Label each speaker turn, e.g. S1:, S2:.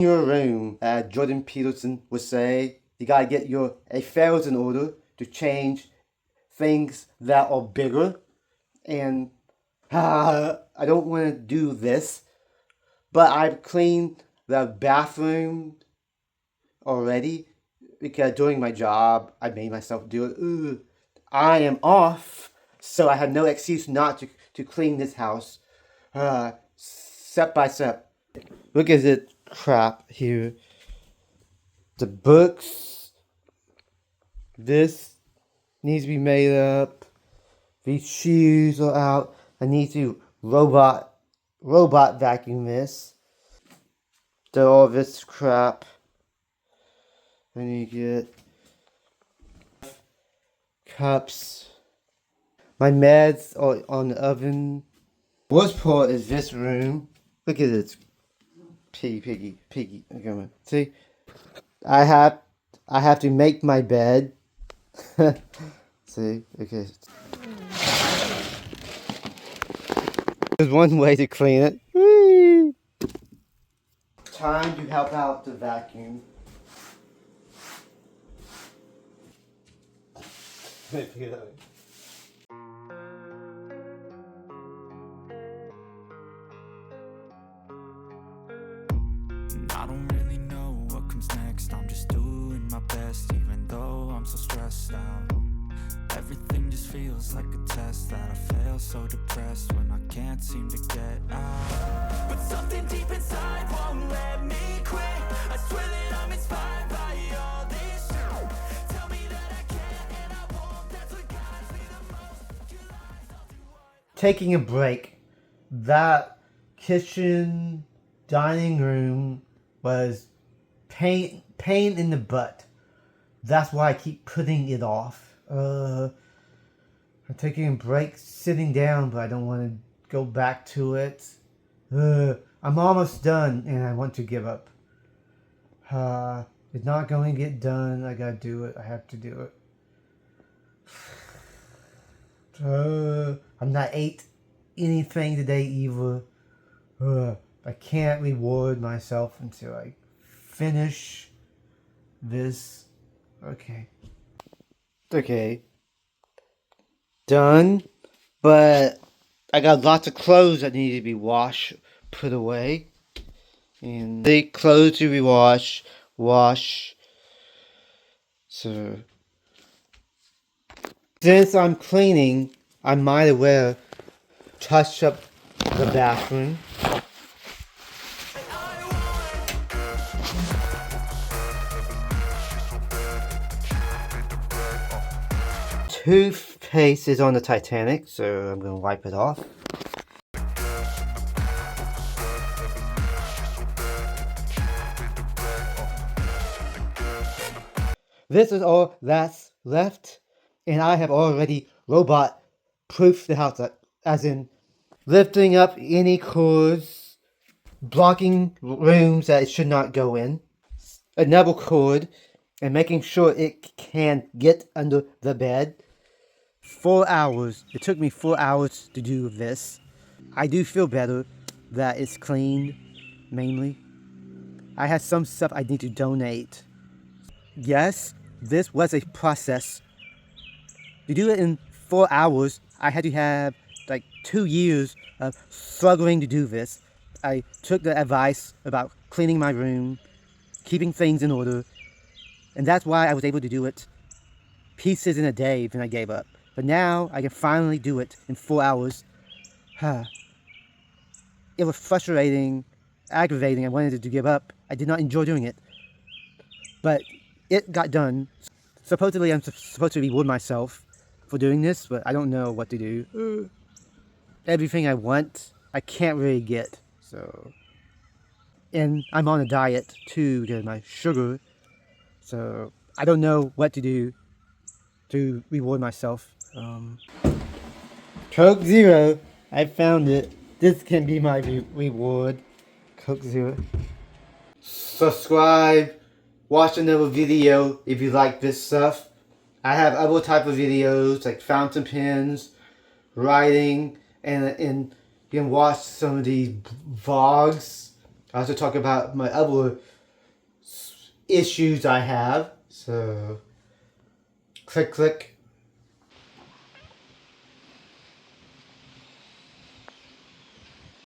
S1: Your room, Jordan Peterson would say, you gotta get your affairs in order to change things that are bigger. And I don't want to do this, but I've cleaned the bathroom already because during my job I made myself do it. I am off, so I have no excuse not to clean this house step by step. Look at this crap here. The books. This needs to be made up. These shoes are out. I need to robot vacuum this. All this crap. I need to get cups. My meds are on the oven. Worst part is this room. Look at this. Piggy. Okay, see? I have to make my bed. See? Okay. There's one way to clean it. Whee! Time to help out the vacuum.
S2: I don't really know what comes next. I'm just doing my best, even though I'm so stressed out. Everything just feels like a test that I fail, so depressed when I can't seem to get out. But something deep inside won't let me quit. I swear that I'm inspired by all this shit. Tell me that I can and I won't. That's what guides me the most. You lies, I'll do what.
S1: Taking a break. That kitchen dining room was pain in the butt. That's why I keep putting it off. I'm taking a break, sitting down, but I don't want to go back to it. I'm almost done, and I want to give up. It's not going to get done. I gotta do it. I have to do it. I'm not ate anything today either. I can't reward myself until I finish this. Okay. Done. But I got lots of clothes that need to be washed, put away. And the clothes to be wash. So since I'm cleaning, I might as well touch up the bathroom. Toothpaste is on the Titanic, so I'm going to wipe it off. This is all that's left, and I have already robot-proofed the house, as in lifting up any cords, blocking rooms that it should not go in, another cord, and making sure it can get under the bed. 4 hours. It took me 4 hours to do this. I do feel better that it's cleaned, mainly. I had some stuff I need to donate. Yes, this was a process. To do it in 4 hours, I had to have like 2 years of struggling to do this. I took the advice about cleaning my room, keeping things in order, and that's why I was able to do it pieces in a day when I gave up. But now I can finally do it in 4 hours. It was frustrating, aggravating. I wanted to give up. I did not enjoy doing it. But it got done. Supposedly I'm supposed to reward myself for doing this, but I don't know what to do. Everything I want, I can't really get. So, and I'm on a diet too, to my sugar. So I don't know what to do to reward myself. Coke Zero, I found it. This can be my reward. Coke Zero. Subscribe. Watch another video if you like this stuff. I have other type of videos like fountain pens, writing, and you can watch some of these vlogs. I also talk about my other issues I have. So click, click.